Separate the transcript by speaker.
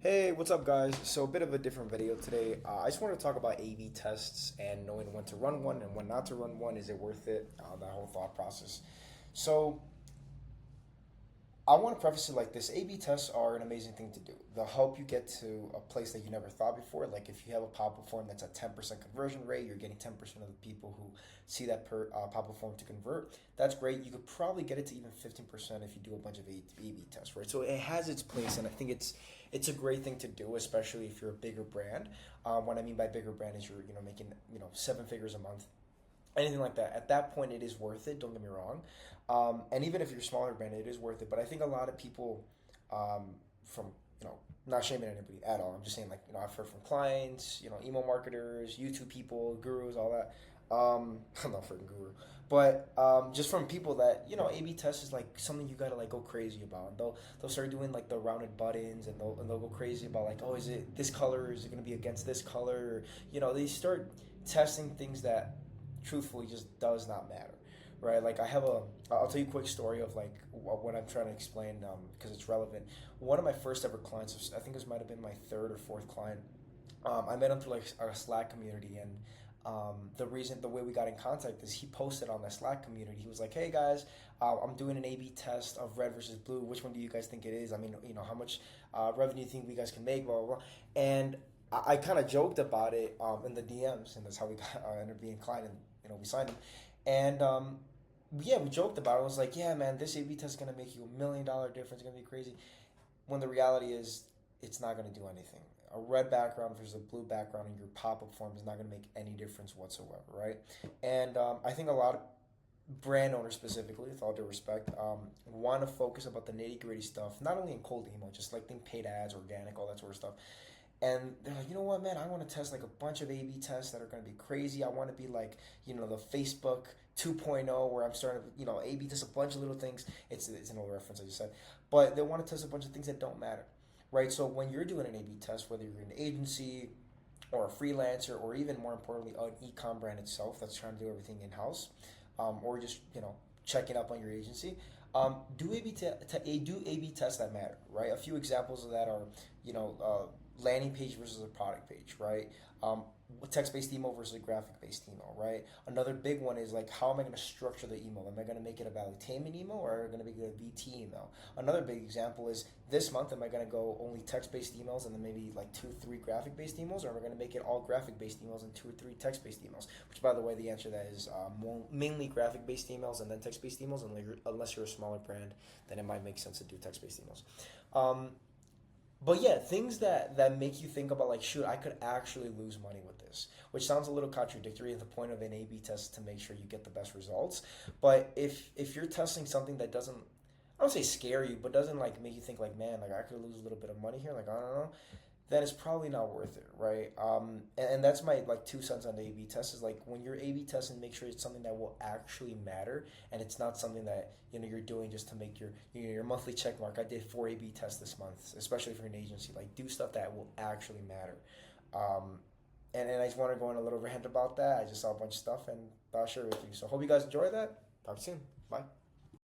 Speaker 1: Hey, what's up, guys? So, a bit of a different video today. I just want to talk about A/B tests and knowing when to run one and when not to run one. Is it worth it? That whole thought process. So, I want to preface it like this. A/B tests are an amazing thing to do. They'll help you get to a place that you never thought before. Like if you have a pop-up form that's a 10% conversion rate, you're getting 10% of the people who see that pop-up form to convert. That's great. You could probably get it to even 15% if you do a bunch of A/B tests, right? So it has its place, and I think it's a great thing to do, especially if you're a bigger brand. What I mean by bigger brand is you're making seven figures a month, anything like that. At that point, it is worth it. Don't get me wrong. And even if you're a smaller brand, it is worth it. But I think a lot of people, from not shaming anybody at all. I'm just saying, like, I've heard from clients, email marketers, YouTube people, gurus, all that. I'm not freaking guru, but just from people that A/B test is like something you gotta like go crazy about. And they'll start doing like the rounded buttons, and they'll go crazy about like, oh, is it this color? Is it gonna be against this color? Or, they start testing things that truthfully just does not matter, right? Like I'll tell you a quick story of like what I'm trying to explain, because it's relevant. One of my first ever clients, I think this might have been my third or fourth client. I met him through like our Slack community, and the way we got in contact is he posted on the Slack community. He was like, "Hey guys, I'm doing an A/B test of red versus blue. Which one do you guys think it is? I mean, how much revenue do you think we guys can make? Blah blah blah." And I kind of joked about it in the DMs, and that's how we got ended up being a client, and we signed him. And yeah, we joked about it. I was like, "Yeah, man, this A/B test is gonna make you $1 million difference. It's gonna be crazy." When the reality is, it's not gonna do anything. A red background versus a blue background in your pop-up form is not going to make any difference whatsoever, right? And I think a lot of brand owners specifically, with all due respect, want to focus about the nitty-gritty stuff, not only in cold email, just like think paid ads, organic, all that sort of stuff. And they're like, you know what, man, I want to test like a bunch of A/B tests that are going to be crazy. I want to be like, the Facebook 2.0 where I'm starting to, A/B test a bunch of little things. It's an old reference, I just said. But they want to test a bunch of things that don't matter, right? So when you're doing an A/B test, whether you're an agency or a freelancer, or even more importantly, an ecom brand itself that's trying to do everything in house, or just checking up on your agency, do A/B tests that matter, right? A few examples of that are landing page versus a product page, right? Text-based email versus a graphic-based email, right? Another big one is like, how am I going to structure the email? Am I going to make it a valuetainment email, or am I going to make it a VT email? Another big example is this month, am I going to go only text-based emails and then maybe like 2 3 graphic-based emails, or am I going to make it all graphic-based emails and 2 or 3 text-based emails? Which, by the way, the answer to that is mainly graphic-based emails and then text-based emails. Unless you're a smaller brand, then it might make sense to do text-based emails. But yeah, things that make you think about like, shoot, I could actually lose money with this, which sounds a little contradictory at the point of an A/B test to make sure you get the best results. But if you're testing something that doesn't, I don't say scare you, but doesn't like make you think like, man, like I could lose a little bit of money here, like I don't know, then it's probably not worth it, right? And that's my like 2 cents on the A/B test is like when you're A/B testing, make sure it's something that will actually matter, and it's not something that you're doing just to make your monthly check mark. I did 4 A/B tests this month, especially for an agency. Like do stuff that will actually matter. And I just want to go on a little rant about that. I just saw a bunch of stuff and I'll share with you. So hope you guys enjoy that. Talk soon. Bye.